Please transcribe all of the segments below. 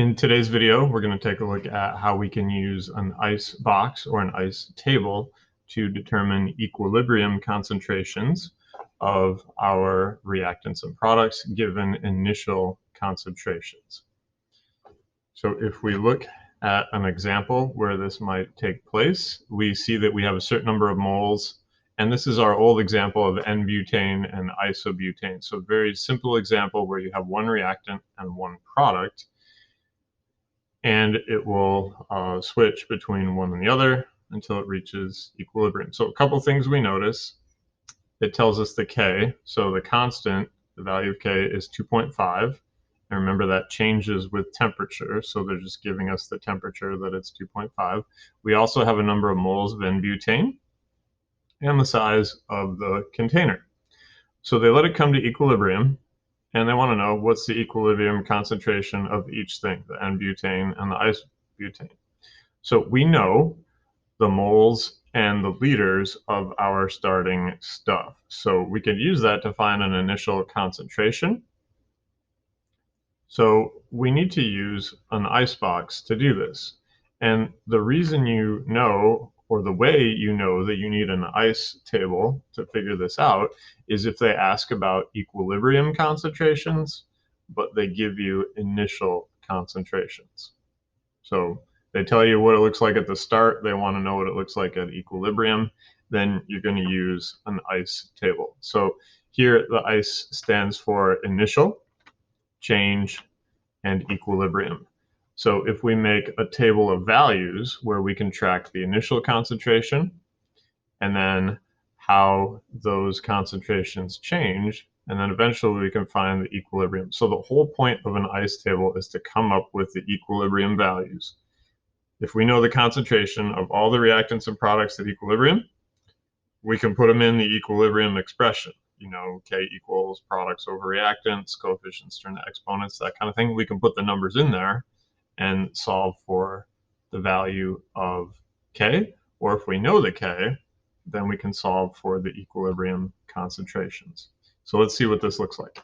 In today's video, we're going to take a look at how we can use an ice box or an ice table to determine equilibrium concentrations of our reactants and products given initial concentrations. So if we look at an example where this might take place, we see that we have a certain number of moles, and this is our old example of N-butane and isobutane. So a very simple example where you have one reactant and one product, and it will switch between one and the other until it reaches equilibrium. So a couple things we notice. It tells us the K, so the constant, the value of K is 2.5, and remember that changes with temperature, so they're just giving us the temperature that it's 2.5. We also have a number of moles of N-butane and the size of the container. So they let it come to equilibrium, and they want to know what's the equilibrium concentration of each thing, the N-butane and the isobutane. So we know the moles and the liters of our starting stuff. So we could use that to find an initial concentration. So we need to use an icebox to do this. And the reason you know, or the way you know that you need an ice table to figure this out, is if they ask about equilibrium concentrations, but they give you initial concentrations. So they tell you what it looks like at the start, they want to know what it looks like at equilibrium, then you're going to use an ice table. So here the ice stands for initial, change, and equilibrium. So if we make a table of values where we can track the initial concentration and then how those concentrations change, and then eventually we can find the equilibrium. So the whole point of an ice table is to come up with the equilibrium values. If we know the concentration of all the reactants and products at equilibrium, we can put them in the equilibrium expression. You know, K equals products over reactants, coefficients turn to exponents, that kind of thing. We can put the numbers in there and solve for the value of K, or if we know the K, then we can solve for the equilibrium concentrations. So let's see what this looks like.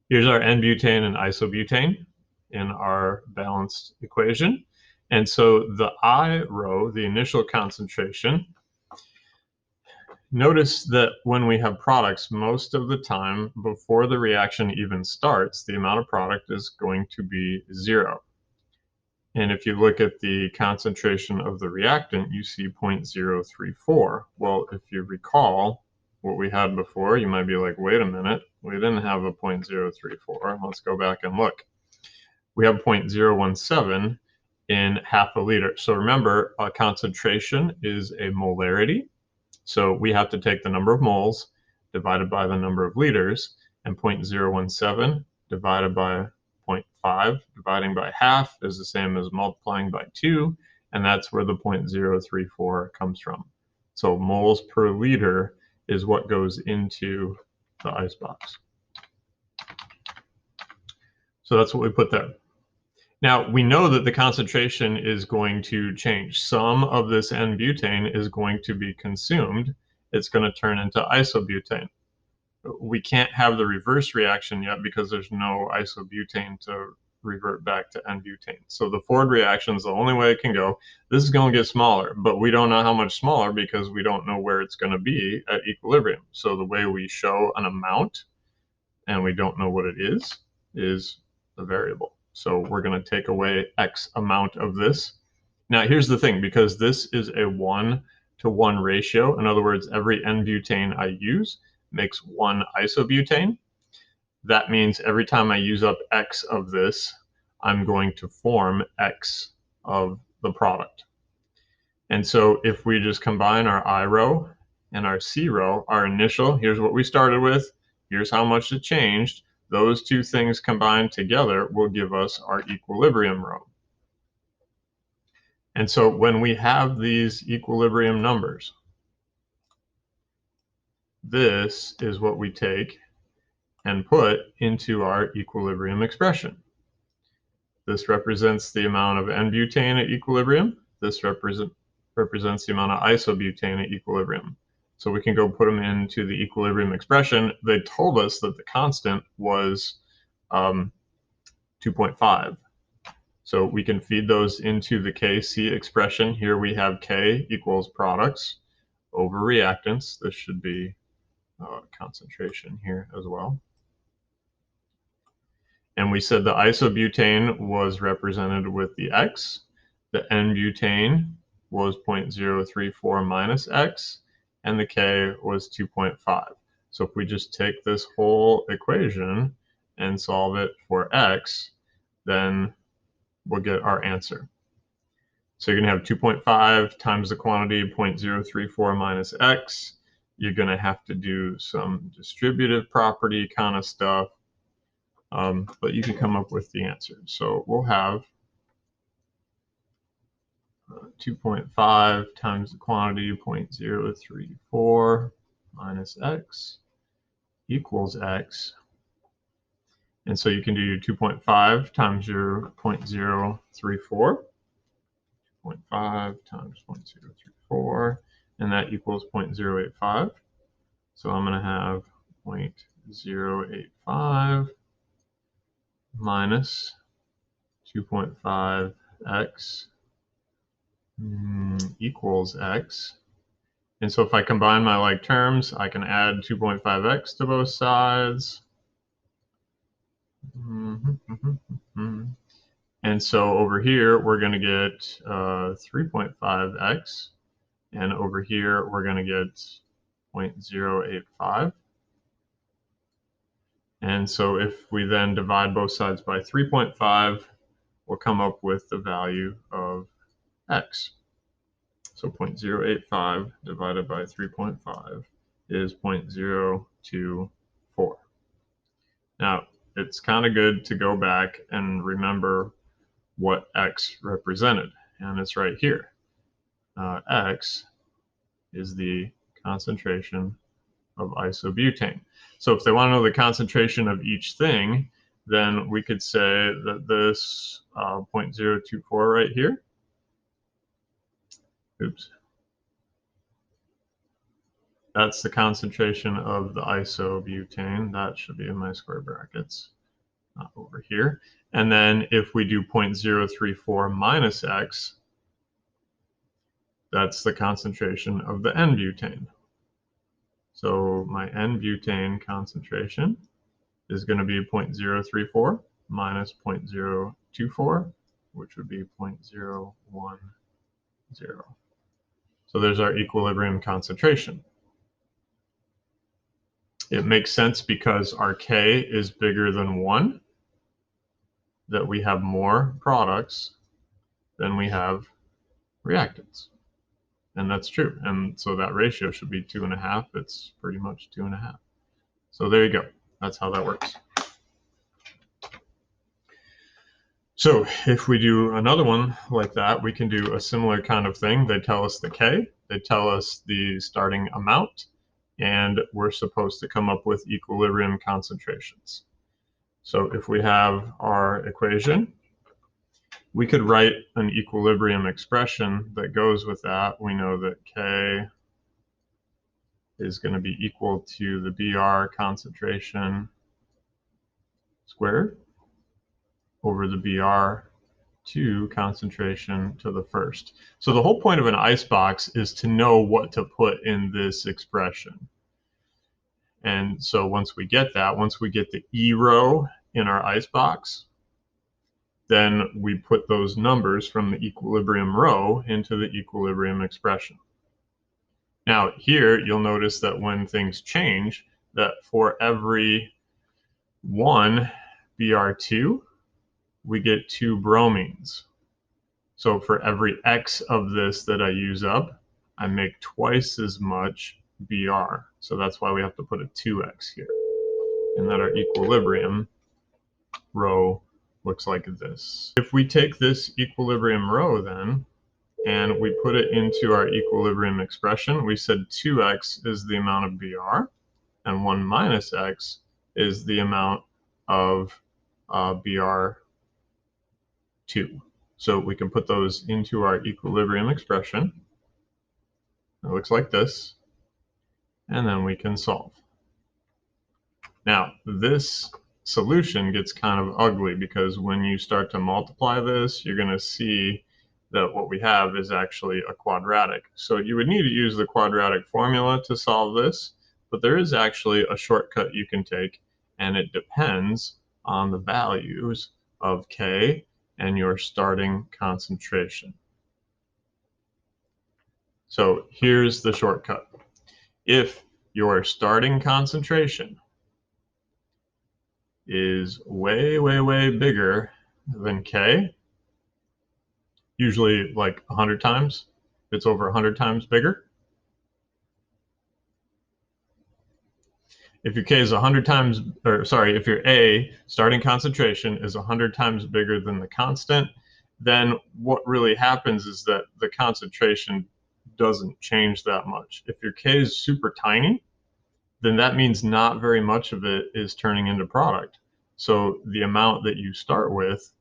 Here's our N-butane and isobutane in our balanced equation. And so the I row, the initial concentration, notice that when we have products, most of the time before the reaction even starts, the amount of product is going to be 0. And if you look at the concentration of the reactant, you see 0.034. Well, if you recall what we had before, you might be like, wait a minute, we didn't have a 0.034. Let's go back and look. We have 0.017 in half a liter. So remember, a concentration is a molarity. So we have to take the number of moles divided by the number of liters, and 0.017 divided by 0.5 dividing by half is the same as multiplying by 2, and that's where the 0.034 comes from. So moles per liter is what goes into the icebox. So that's what we put there. Now, we know that the concentration is going to change. Some of this N-butane is going to be consumed. It's going to turn into isobutane. We can't have the reverse reaction yet because there's no isobutane to revert back to N-butane. So the forward reaction is the only way it can go. This is going to get smaller, but we don't know how much smaller because we don't know where it's going to be at equilibrium. So the way we show an amount, and we don't know what it is a variable. So we're going to take away X amount of this. Now here's the thing, because this is a 1-to-1 ratio, in other words, every N-butane I use makes 1 isobutane. That means every time I use up X of this, I'm going to form X of the product. And so if we just combine our I row and our C row, our initial, here's what we started with, here's how much it changed, those two things combined together will give us our equilibrium row. And so when we have these equilibrium numbers, this is what we take and put into our equilibrium expression. This represents the amount of N-butane at equilibrium. This represents the amount of isobutane at equilibrium. So we can go put them into the equilibrium expression. They told us that the constant was 2.5. So we can feed those into the Kc expression. Here we have K equals products over reactants. This should be concentration here as well. And we said the isobutane was represented with the X. The N-butane was 0.034 minus X, and the K was 2.5. So if we just take this whole equation and solve it for X, then we'll get our answer. So you're going to have 2.5 times the quantity, 0.034 minus X. You're going to have to do some distributive property kind of stuff, but you can come up with the answer. So we'll have 2.5 times the quantity, 0.034 minus X equals X. And so you can do your 2.5 times your 0.034. 0.5 times 0.034, and that equals 0.085. So I'm going to have 0.085 minus 2.5x equals x. And so if I combine my like terms, I can add 2.5x to both sides. And so over here, we're going to get 3.5x. And over here, we're going to get 0.085. And so if we then divide both sides by 3.5, we'll come up with the value of x. So 0.085 divided by 3.5 is 0.024. Now, it's kind of good to go back and remember what x represented, and it's right here. X is the concentration of isobutane. So if they want to know the concentration of each thing, then we could say that this 0.024 right here, that's the concentration of the isobutane. That should be in my square brackets, not over here. And then if we do 0.034 minus X, that's the concentration of the N-butane. So my N-butane concentration is going to be 0.034 minus 0.024, which would be 0.010. So there's our equilibrium concentration. It makes sense because our K is bigger than 1, that we have more products than we have reactants. And that's true. And so that ratio should be 2.5. It's pretty much 2.5. So there you go. That's how that works. So if we do another one like that, we can do a similar kind of thing. They tell us the K, they tell us the starting amount, and we're supposed to come up with equilibrium concentrations. So if we have our equation, we could write an equilibrium expression that goes with that. We know that K is going to be equal to the BR concentration squared over the BR2 concentration to the first. So the whole point of an icebox is to know what to put in this expression. And so once we get that, once we get the E row in our icebox, then we put those numbers from the equilibrium row into the equilibrium expression. Now here, you'll notice that when things change, that for every 1 Br2, we get 2 bromines. So for every X of this that I use up, I make twice as much Br. So that's why we have to put a 2X here. And that our equilibrium row looks like this. If we take this equilibrium row then, and we put it into our equilibrium expression, we said 2X is the amount of Br, and 1 minus X is the amount of Br2. So we can put those into our equilibrium expression. It looks like this, and then we can solve. Now, this solution gets kind of ugly, because when you start to multiply this, you're going to see that what we have is actually a quadratic. So you would need to use the quadratic formula to solve this, but there is actually a shortcut you can take, and it depends on the values of K and your starting concentration. So here's the shortcut. If your starting concentration is way, way, way bigger than K, usually like 100 times, it's over 100 times bigger. If your K is 100 times, or sorry, if your A starting concentration is 100 times bigger than the constant, then what really happens is that the concentration doesn't change that much. If your K is super tiny, then that means not very much of it is turning into product. So the amount that you start with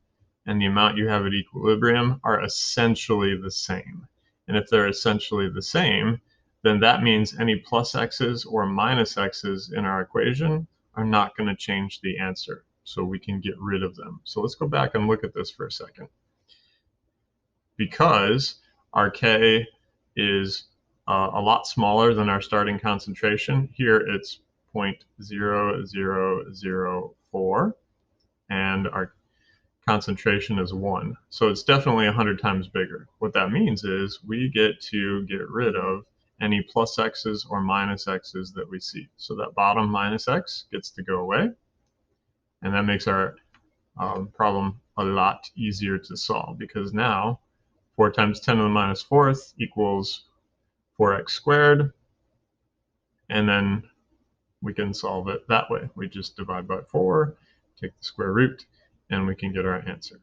and the amount you have at equilibrium are essentially the same. And if they're essentially the same, then that means any plus x's or minus x's in our equation are not going to change the answer. So we can get rid of them. So let's go back and look at this for a second. Because our K is a lot smaller than our starting concentration, here it's 0.0004, and our concentration is 1. So it's definitely 100 times bigger. What that means is we get to get rid of any plus x's or minus x's that we see. So that bottom minus x gets to go away, and that makes our problem a lot easier to solve, because now 4 times 10 to the minus 4th equals 4x squared, and then we can solve it that way. We just divide by 4, take the square root, and we can get our answer.